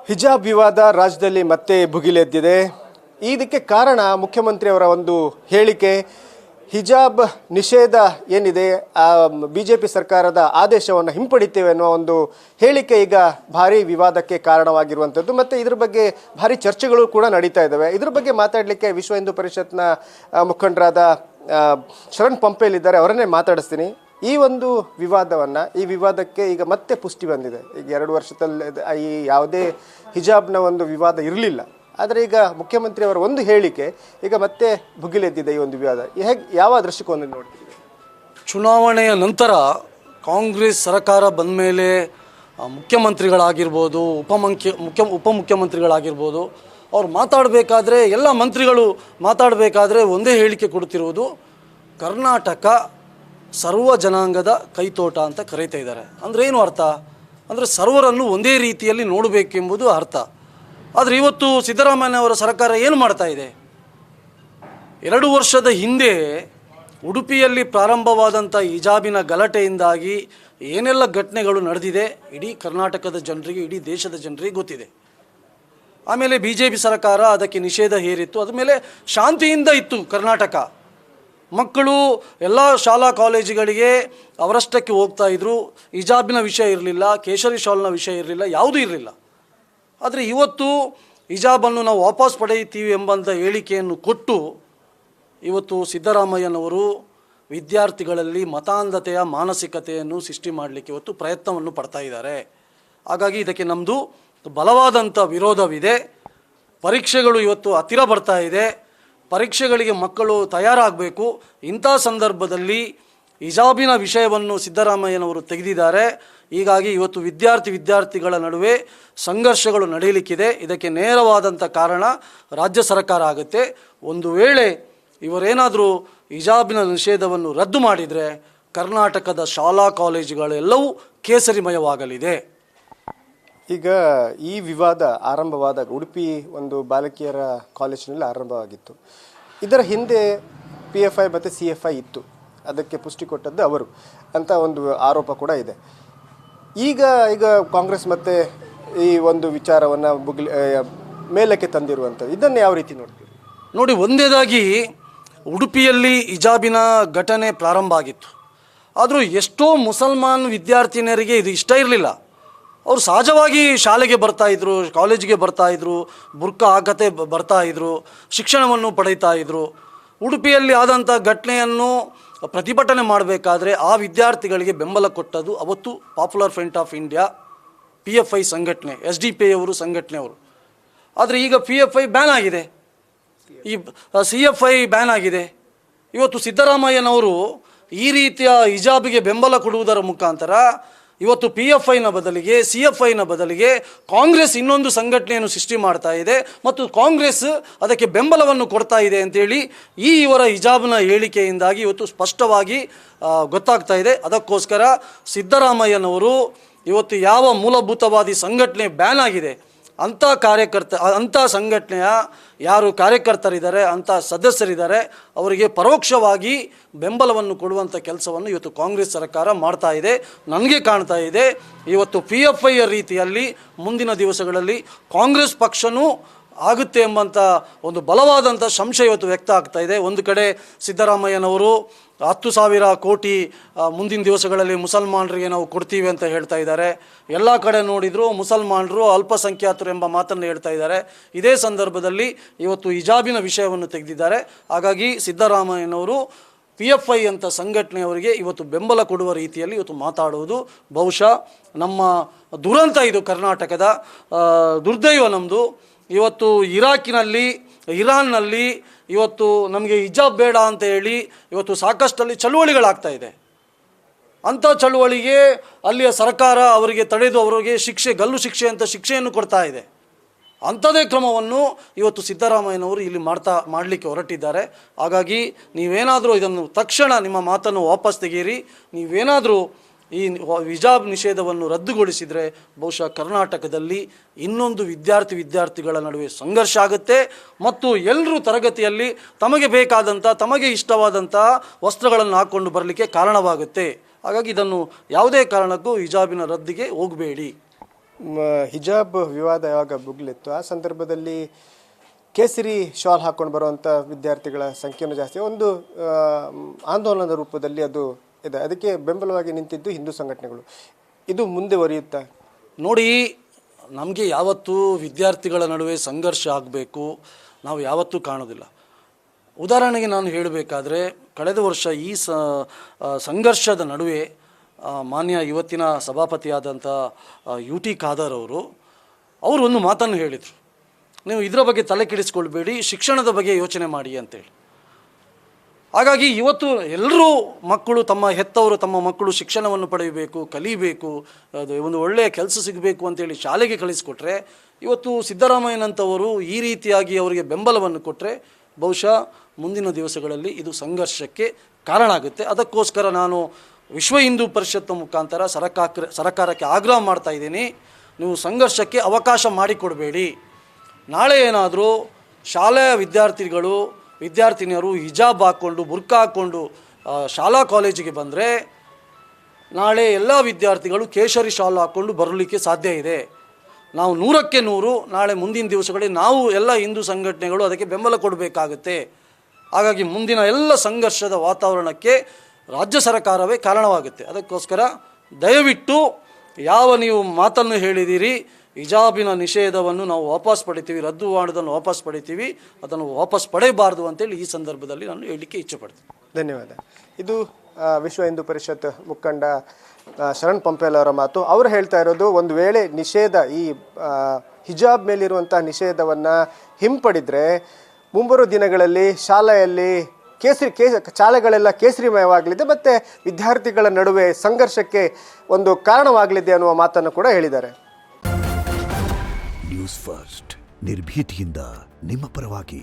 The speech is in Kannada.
ಹಿಜಾಬ್ ವಿವಾದ ರಾಜ್ಯದಲ್ಲಿ ಮತ್ತೆ ಭುಗಿಲೆದ್ದಿದೆ. ಇದಕ್ಕೆ ಕಾರಣ ಮುಖ್ಯಮಂತ್ರಿಯವರ ಒಂದು ಹೇಳಿಕೆ. ಹಿಜಾಬ್ ನಿಷೇಧ ಏನಿದೆ, ಬಿಜೆಪಿ ಸರ್ಕಾರದ ಆದೇಶವನ್ನು ಹಿಂಪಡಿತೇವೆ ಅನ್ನುವ ಒಂದು ಹೇಳಿಕೆ ಈಗ ಭಾರಿ ವಿವಾದಕ್ಕೆ ಕಾರಣವಾಗಿರುವಂಥದ್ದು. ಮತ್ತು ಇದ್ರ ಬಗ್ಗೆ ಭಾರಿ ಚರ್ಚೆಗಳು ಕೂಡ ನಡೀತಾ ಇದ್ದಾವೆ. ಇದ್ರ ಬಗ್ಗೆ ಮಾತಾಡಲಿಕ್ಕೆ ವಿಶ್ವ ಹಿಂದೂ ಪರಿಷತ್ನ ಮುಖಂಡರಾದ ಶರಣ್ ಪಂಪೇಲಿದ್ದಾರೆ, ಅವರನ್ನೇ ಮಾತಾಡಿಸ್ತೀನಿ. ಈ ಒಂದು ಈ ವಿವಾದಕ್ಕೆ ಈಗ ಮತ್ತೆ ಪುಷ್ಟಿ ಬಂದಿದೆ. ಈಗ 2 ವರ್ಷದಲ್ಲಿ ಈ ಯಾವುದೇ ಹಿಜಾಬ್ನ ಒಂದು ವಿವಾದ ಇರಲಿಲ್ಲ, ಆದರೆ ಈಗ ಮುಖ್ಯಮಂತ್ರಿಯವರ ಒಂದು ಹೇಳಿಕೆ ಈಗ ಮತ್ತೆ ಭುಗಿಲೆದ್ದಿದೆ. ಈ ಒಂದು ವಿವಾದ ಯಾವ ದೃಷ್ಟಿಕೋನ ನೋಡ್ತಿದೆ? ಚುನಾವಣೆಯ ನಂತರ ಕಾಂಗ್ರೆಸ್ ಸರ್ಕಾರ ಬಂದ ಮೇಲೆ ಮುಖ್ಯಮಂತ್ರಿಗಳಾಗಿರ್ಬೋದು, ಉಪಮುಖ್ಯಮಂತ್ರಿಗಳಾಗಿರ್ಬೋದು, ಅವ್ರು ಮಾತಾಡಬೇಕಾದ್ರೆ ಎಲ್ಲ ಮಂತ್ರಿಗಳು ಮಾತಾಡಬೇಕಾದ್ರೆ ಒಂದೇ ಹೇಳಿಕೆ ಕೊಡ್ತಿರುವುದು, ಕರ್ನಾಟಕ ಸರ್ವ ಜನಾಂಗದ ಕೈತೋಟ ಅಂತ ಕರೀತಾ ಇದ್ದಾರೆ. ಅಂದರೆ ಏನು ಅರ್ಥ? ಅಂದರೆ ಸರ್ವರನ್ನು ಒಂದೇ ರೀತಿಯಲ್ಲಿ ನೋಡಬೇಕೆಂಬುದು ಅರ್ಥ. ಆದರೆ ಇವತ್ತು ಸಿದ್ದರಾಮಯ್ಯನವರ ಸರ್ಕಾರ ಏನು ಮಾಡ್ತಾ ಇದೆ? 2 ವರ್ಷದ ಹಿಂದೆ ಉಡುಪಿಯಲ್ಲಿ ಪ್ರಾರಂಭವಾದಂಥ ಹಿಜಾಬಿನ ಗಲಾಟೆಯಿಂದಾಗಿ ಏನೆಲ್ಲ ಘಟನೆಗಳು ನಡೆದಿದೆ ಇಡೀ ಕರ್ನಾಟಕದ ಜನರಿಗೆ, ಇಡೀ ದೇಶದ ಜನರಿಗೆ ಗೊತ್ತಿದೆ. ಆಮೇಲೆ BJP ಸರ್ಕಾರ ಅದಕ್ಕೆ ನಿಷೇಧ ಹೇರಿತ್ತು. ಅದಾದಮೇಲೆ ಶಾಂತಿಯಿಂದ ಇತ್ತು ಕರ್ನಾಟಕ. ಮಕ್ಕಳು ಎಲ್ಲ ಶಾಲಾ ಕಾಲೇಜುಗಳಿಗೆ ಅವರಷ್ಟಕ್ಕೆ ಹೋಗ್ತಾ ಇದ್ರು. ಹಿಜಾಬಿನ ವಿಷಯ ಇರಲಿಲ್ಲ, ಕೇಸರಿ ಶಾಲ್ನ ವಿಷಯ ಇರಲಿಲ್ಲ, ಯಾವುದೂ ಇರಲಿಲ್ಲ. ಆದರೆ ಇವತ್ತು ಹಿಜಾಬನ್ನು ನಾವು ವಾಪಸ್ ಪಡೆಯುತ್ತೀವಿ ಎಂಬಂಥ ಹೇಳಿಕೆಯನ್ನು ಕೊಟ್ಟು ಇವತ್ತು ಸಿದ್ದರಾಮಯ್ಯನವರು ವಿದ್ಯಾರ್ಥಿಗಳಲ್ಲಿ ಮತಾಂಧತೆಯ ಮಾನಸಿಕತೆಯನ್ನು ಸೃಷ್ಟಿ ಮಾಡಲಿಕ್ಕೆ ಇವತ್ತು ಪ್ರಯತ್ನವನ್ನು ಪಡ್ತಾ ಇದ್ದಾರೆ. ಹಾಗಾಗಿ ಇದಕ್ಕೆ ನಮ್ಮದು ಬಲವಾದಂಥ ವಿರೋಧವಿದೆ. ಪರೀಕ್ಷೆಗಳು ಇವತ್ತು ಹತ್ತಿರ ಬರ್ತಾ ಇದೆ. ಪರೀಕ್ಷೆಗಳಿಗೆ ಮಕ್ಕಳು ತಯಾರಾಗಬೇಕು. ಇಂಥ ಸಂದರ್ಭದಲ್ಲಿ ಹಿಜಾಬಿನ ವಿಷಯವನ್ನು ಸಿದ್ದರಾಮಯ್ಯನವರು ತೆಗೆದಿದ್ದಾರೆ. ಹೀಗಾಗಿ ಇವತ್ತು ವಿದ್ಯಾರ್ಥಿಗಳ ನಡುವೆ ಸಂಘರ್ಷಗಳು ನಡೆಯಲಿಕ್ಕಿದೆ. ಇದಕ್ಕೆ ನೇರವಾದಂಥ ಕಾರಣ ರಾಜ್ಯ ಸರ್ಕಾರ ಆಗುತ್ತೆ. ಒಂದು ವೇಳೆ ಇವರೇನಾದರೂ ಹಿಜಾಬಿನ ನಿಷೇಧವನ್ನು ರದ್ದು ಮಾಡಿದರೆ ಕರ್ನಾಟಕದ ಶಾಲಾ ಕಾಲೇಜುಗಳೆಲ್ಲವೂ ಕೇಸರಿಮಯವಾಗಲಿದೆ. ಈಗ ಈ ವಿವಾದ ಆರಂಭವಾದಾಗ ಉಡುಪಿ ಒಂದು ಬಾಲಕಿಯರ ಕಾಲೇಜಿನಲ್ಲಿ ಆರಂಭವಾಗಿತ್ತು. ಇದರ ಹಿಂದೆ PFI ಮತ್ತು CFI ಇತ್ತು, ಅದಕ್ಕೆ ಪುಷ್ಟಿ ಕೊಟ್ಟದ್ದು ಅವರು ಅಂತ ಒಂದು ಆರೋಪ ಕೂಡ ಇದೆ. ಈಗ ಕಾಂಗ್ರೆಸ್ ಮತ್ತೆ ಈ ಒಂದು ವಿಚಾರವನ್ನು ಮೇಲಕ್ಕೆ ತಂದಿರುವಂಥದ್ದು, ಇದನ್ನು ಯಾವ ರೀತಿ ನೋಡ್ತೀವಿ? ನೋಡಿ, ಒಂದೇದಾಗಿ ಉಡುಪಿಯಲ್ಲಿ ಹಿಜಾಬಿನ ಘಟನೆ ಪ್ರಾರಂಭ ಆಗಿತ್ತು. ಆದರೂ ಎಷ್ಟೋ ಮುಸಲ್ಮಾನ್ ವಿದ್ಯಾರ್ಥಿನಿಯರಿಗೆ ಇದು ಇಷ್ಟ ಇರಲಿಲ್ಲ. ಅವರು ಸಹಜವಾಗಿ ಶಾಲೆಗೆ ಬರ್ತಾಯಿದ್ರು, ಕಾಲೇಜಿಗೆ ಬರ್ತಾಯಿದ್ರು, ಬುರ್ಕ ಹಾಕತೆ ಬರ್ತಾಯಿದ್ರು, ಶಿಕ್ಷಣವನ್ನು ಪಡೀತಾ ಇದ್ದರು. ಉಡುಪಿಯಲ್ಲಿ ಆದಂಥ ಘಟನೆಯನ್ನು ಪ್ರತಿಭಟನೆ ಮಾಡಬೇಕಾದ್ರೆ ಆ ವಿದ್ಯಾರ್ಥಿಗಳಿಗೆ ಬೆಂಬಲ ಕೊಟ್ಟದ್ದು ಅವತ್ತು popular front of India, PFI ಸಂಘಟನೆ, SDP ಅವರು ಸಂಘಟನೆಯವರು. ಆದರೆ ಈಗ PFI ಬ್ಯಾನ್ ಆಗಿದೆ, ಈ CFI ಬ್ಯಾನ್ ಆಗಿದೆ. ಇವತ್ತು ಸಿದ್ದರಾಮಯ್ಯನವರು ಈ ರೀತಿಯ ಹಿಜಾಬಿಗೆ ಬೆಂಬಲ ಕೊಡುವುದರ ಮುಖಾಂತರ ಇವತ್ತು PFIನ ಬದಲಿಗೆ CFIನ ಬದಲಿಗೆ ಕಾಂಗ್ರೆಸ್ ಇನ್ನೊಂದು ಸಂಘಟನೆಯನ್ನು ಸೃಷ್ಟಿ ಮಾಡ್ತಾ ಇದೆ ಮತ್ತು ಕಾಂಗ್ರೆಸ್ ಅದಕ್ಕೆ ಬೆಂಬಲವನ್ನು ಕೊಡ್ತಾ ಇದೆ ಅಂತೇಳಿ ಇವರ ಹಿಜಾಬ್ನ ಹೇಳಿಕೆಯಿಂದಾಗಿ ಇವತ್ತು ಸ್ಪಷ್ಟವಾಗಿ ಗೊತ್ತಾಗ್ತಾ ಇದೆ. ಅದಕ್ಕೋಸ್ಕರ ಸಿದ್ದರಾಮಯ್ಯನವರು ಇವತ್ತು ಯಾವ ಮೂಲಭೂತವಾದಿ ಸಂಘಟನೆ ಬ್ಯಾನ್ ಆಗಿದೆ ಅಂಥ ಸಂಘಟನೆಯ ಯಾರು ಕಾರ್ಯಕರ್ತರಿದ್ದಾರೆ, ಅಂಥ ಸದಸ್ಯರಿದ್ದಾರೆ, ಅವರಿಗೆ ಪರೋಕ್ಷವಾಗಿ ಬೆಂಬಲವನ್ನು ಕೊಡುವಂಥ ಕೆಲಸವನ್ನು ಇವತ್ತು ಕಾಂಗ್ರೆಸ್ ಸರ್ಕಾರ ಮಾಡ್ತಾ ಇದೆ. ನನಗೆ ಕಾಣ್ತಾ ಇದೆ ಇವತ್ತು PFI ರೀತಿಯಲ್ಲಿ ಮುಂದಿನ ದಿವಸಗಳಲ್ಲಿ ಕಾಂಗ್ರೆಸ್ ಪಕ್ಷನೂ ಆಗುತ್ತೆ ಎಂಬಂಥ ಒಂದು ಬಲವಾದಂಥ ಸಂಶಯ ಇವತ್ತು ವ್ಯಕ್ತ ಆಗ್ತಾ ಇದೆ. ಒಂದು ಕಡೆ ಸಿದ್ದರಾಮಯ್ಯನವರು 10,000 ಕೋಟಿ ಮುಂದಿನ ದಿವಸಗಳಲ್ಲಿ ಮುಸಲ್ಮಾನರಿಗೆ ನಾವು ಕೊಡ್ತೀವಿ ಅಂತ ಹೇಳ್ತಾ ಇದ್ದಾರೆ. ಎಲ್ಲ ಕಡೆ ನೋಡಿದರೂ ಮುಸಲ್ಮಾನರು ಅಲ್ಪಸಂಖ್ಯಾತರು ಎಂಬ ಮಾತನ್ನು ಹೇಳ್ತಾ ಇದ್ದಾರೆ. ಇದೇ ಸಂದರ್ಭದಲ್ಲಿ ಇವತ್ತು ಹಿಜಾಬಿನ ವಿಷಯವನ್ನು ತೆಗೆದಿದ್ದಾರೆ. ಹಾಗಾಗಿ ಸಿದ್ದರಾಮಯ್ಯನವರು PFI ಅಂತ ಸಂಘಟನೆಯವರಿಗೆ ಇವತ್ತು ಬೆಂಬಲ ಕೊಡುವ ರೀತಿಯಲ್ಲಿ ಇವತ್ತು ಮಾತಾಡುವುದು ಬಹುಶಃ ನಮ್ಮ ದುರಂತ. ಇದು ಕರ್ನಾಟಕದ ದುರ್ದೈವ ನಮ್ಮದು. ಇವತ್ತು ಇರಾನ್ನಲ್ಲಿ ಇವತ್ತು ನಮಗೆ ಹಿಜಾಬ್ ಬೇಡ ಅಂತ ಹೇಳಿ ಇವತ್ತು ಸಾಕಷ್ಟಲ್ಲಿ ಚಳುವಳಿಗಳಾಗ್ತಾ ಇದೆ. ಅಂಥ ಚಳುವಳಿಗೆ ಅಲ್ಲಿಯ ಸರ್ಕಾರ ಅವರಿಗೆ ತಡೆದು ಅವರಿಗೆ ಗಲ್ಲು ಶಿಕ್ಷೆ ಅಂತ ಶಿಕ್ಷೆಯನ್ನು ಕೊಡ್ತಾ ಇದೆ. ಅಂಥದೇ ಕ್ರಮವನ್ನು ಇವತ್ತು ಸಿದ್ದರಾಮಯ್ಯನವರು ಇಲ್ಲಿ ಮಾಡಲಿಕ್ಕೆ ಹೊರಟಿದ್ದಾರೆ. ಹಾಗಾಗಿ ನೀವೇನಾದರೂ ಇದನ್ನು ತಕ್ಷಣ ನಿಮ್ಮ ಮಾತನ್ನು ವಾಪಸ್ ತೆಗೆಯಿರಿ. ನೀವೇನಾದರೂ ಈ ಹಿಜಾಬ್ ನಿಷೇಧವನ್ನು ರದ್ದುಗೊಳಿಸಿದರೆ ಬಹುಶಃ ಕರ್ನಾಟಕದಲ್ಲಿ ಇನ್ನೊಂದು ವಿದ್ಯಾರ್ಥಿಗಳ ನಡುವೆ ಸಂಘರ್ಷ ಆಗುತ್ತೆ ಮತ್ತು ಎಲ್ಲರೂ ತರಗತಿಯಲ್ಲಿ ತಮಗೆ ಬೇಕಾದಂಥ, ತಮಗೆ ಇಷ್ಟವಾದಂಥ ವಸ್ತ್ರಗಳನ್ನು ಹಾಕ್ಕೊಂಡು ಬರಲಿಕ್ಕೆ ಕಾರಣವಾಗುತ್ತೆ. ಹಾಗಾಗಿ ಇದನ್ನು ಯಾವುದೇ ಕಾರಣಕ್ಕೂ ಹಿಜಾಬಿನ ರದ್ದಿಗೆ ಹೋಗಬೇಡಿ. ಹಿಜಾಬ್ ವಿವಾದ ಯಾವಾಗ ಭುಗಿಲೆತ್ತು ಆ ಸಂದರ್ಭದಲ್ಲಿ ಕೇಸರಿ ಶಾಲ್ ಹಾಕ್ಕೊಂಡು ಬರುವಂಥ ವಿದ್ಯಾರ್ಥಿಗಳ ಸಂಖ್ಯೆನೂ ಜಾಸ್ತಿ, ಒಂದು ಆಂದೋಲನದ ರೂಪದಲ್ಲಿ ಅದು ಇದೆ. ಅದಕ್ಕೆ ಬೆಂಬಲವಾಗಿ ನಿಂತಿದ್ದು ಹಿಂದೂ ಸಂಘಟನೆಗಳು. ಇದು ಮುಂದೆ ಒರೆಯುತ್ತಾ? ನೋಡಿ, ನಮಗೆ ಯಾವತ್ತೂ ವಿದ್ಯಾರ್ಥಿಗಳ ನಡುವೆ ಸಂಘರ್ಷ ಆಗಬೇಕು ನಾವು ಯಾವತ್ತೂ ಕಾಣೋದಿಲ್ಲ. ಉದಾಹರಣೆಗೆ ನಾನು ಹೇಳಬೇಕಾದ್ರೆ, ಕಳೆದ ವರ್ಷ ಈ ಸಂಘರ್ಷದ ನಡುವೆ ಮಾನ್ಯ ಇವತ್ತಿನ ಸಭಾಪತಿಯಾದಂಥ UT ಖಾದರ್ ಅವರು ಒಂದು ಮಾತನ್ನು ಹೇಳಿದರು, ನೀವು ಇದರ ಬಗ್ಗೆ ತಲೆ ಕೆಡಿಸ್ಕೊಳ್ಬೇಡಿ, ಶಿಕ್ಷಣದ ಬಗ್ಗೆ ಯೋಚನೆ ಮಾಡಿ ಅಂತೇಳಿ. ಹಾಗಾಗಿ ಇವತ್ತು ಎಲ್ಲರೂ ಮಕ್ಕಳು ಹೆತ್ತವರು ತಮ್ಮ ಮಕ್ಕಳು ಶಿಕ್ಷಣವನ್ನು ಪಡೆಯಬೇಕು, ಕಲಿಬೇಕು, ಅದು ಒಂದು ಒಳ್ಳೆಯ ಕೆಲಸ ಸಿಗಬೇಕು ಅಂತೇಳಿ ಶಾಲೆಗೆ ಕಳಿಸಿಕೊಟ್ರೆ, ಇವತ್ತು ಸಿದ್ದರಾಮಯ್ಯನಂಥವರು ಈ ರೀತಿಯಾಗಿ ಅವರಿಗೆ ಬೆಂಬಲವನ್ನು ಕೊಟ್ಟರೆ ಬಹುಶಃ ಮುಂದಿನ ದಿವಸಗಳಲ್ಲಿ ಇದು ಸಂಘರ್ಷಕ್ಕೆ ಕಾರಣ ಆಗುತ್ತೆ. ಅದಕ್ಕೋಸ್ಕರ ನಾನು ವಿಶ್ವ ಹಿಂದೂ ಪರಿಷತ್ ಮುಖಾಂತರ ಸರಕಾರಕ್ಕೆ ಆಗ್ರಹ ಮಾಡ್ತಾ ಇದ್ದೀನಿ, ನೀವು ಸಂಘರ್ಷಕ್ಕೆ ಅವಕಾಶ ಮಾಡಿಕೊಡಬೇಡಿ. ನಾಳೆ ಏನಾದರೂ ಶಾಲೆಯ ವಿದ್ಯಾರ್ಥಿನಿಯರು ಹಿಜಾಬ್ ಹಾಕ್ಕೊಂಡು ಬುರ್ಕಾ ಹಾಕ್ಕೊಂಡು ಶಾಲಾ ಕಾಲೇಜಿಗೆ ಬಂದರೆ ನಾಳೆ ಎಲ್ಲ ವಿದ್ಯಾರ್ಥಿಗಳು ಕೇಸರಿ ಶಾಲ್ ಹಾಕ್ಕೊಂಡು ಬರಲಿಕ್ಕೆ ಸಾಧ್ಯ ಇದೆ. ನಾವು 100ಕ್ಕೆ 100 ನಾಳೆ ಮುಂದಿನ ದಿವಸಗಳಲ್ಲಿ ನಾವು ಎಲ್ಲ ಹಿಂದೂ ಸಂಘಟನೆಗಳು ಅದಕ್ಕೆ ಬೆಂಬಲ ಕೊಡಬೇಕಾಗುತ್ತೆ. ಹಾಗಾಗಿ ಮುಂದಿನ ಎಲ್ಲ ಸಂಘರ್ಷದ ವಾತಾವರಣಕ್ಕೆ ರಾಜ್ಯ ಸರ್ಕಾರವೇ ಕಾರಣವಾಗುತ್ತೆ. ಅದಕ್ಕೋಸ್ಕರ ದಯವಿಟ್ಟು ನೀವು ಮಾತನ್ನು ಹೇಳಿದ್ದೀರಿ, ಹಿಜಾಬಿನ ನಿಷೇಧವನ್ನು ನಾವು ವಾಪಸ್ ಪಡಿತೀವಿ, ರದ್ದು ಮಾಡೋದನ್ನು ವಾಪಸ್ ಪಡಿತೀವಿ, ಅದನ್ನು ವಾಪಸ್ ಪಡೆಯಬಾರ್ದು ಅಂತೇಳಿ ಈ ಸಂದರ್ಭದಲ್ಲಿ ನಾನು ಹೇಳಲಿಕ್ಕೆ ಇಚ್ಛೆಪಡ್ತೀನಿ. ಧನ್ಯವಾದ. ಇದು ವಿಶ್ವ ಹಿಂದೂ ಪರಿಷತ್ ಮುಖಂಡ ಶರಣ್ ಪಂಪೇಲ್ ಅವರ ಮಾತು. ಅವರು ಹೇಳ್ತಾ ಇರೋದು, ಒಂದು ವೇಳೆ ನಿಷೇಧ, ಈ ಹಿಜಾಬ್ ಮೇಲಿರುವಂಥ ನಿಷೇಧವನ್ನು ಹಿಂಪಡಿದ್ರೆ ಮುಂಬರುವ ದಿನಗಳಲ್ಲಿ ಶಾಲೆಯಲ್ಲಿ ಶಾಲೆಗಳೆಲ್ಲ ಕೇಸರಿಮಯವಾಗಲಿದೆ ಮತ್ತು ವಿದ್ಯಾರ್ಥಿಗಳ ನಡುವೆ ಸಂಘರ್ಷಕ್ಕೆ ಒಂದು ಕಾರಣವಾಗಲಿದೆ ಅನ್ನುವ ಮಾತನ್ನು ಕೂಡ ಹೇಳಿದ್ದಾರೆ. ನ್ಯೂಸ್ ಫಸ್ಟ್, ನಿರ್ಭೀತಿಯಿಂದ ನಿಮ್ಮ ಪರವಾಗಿ.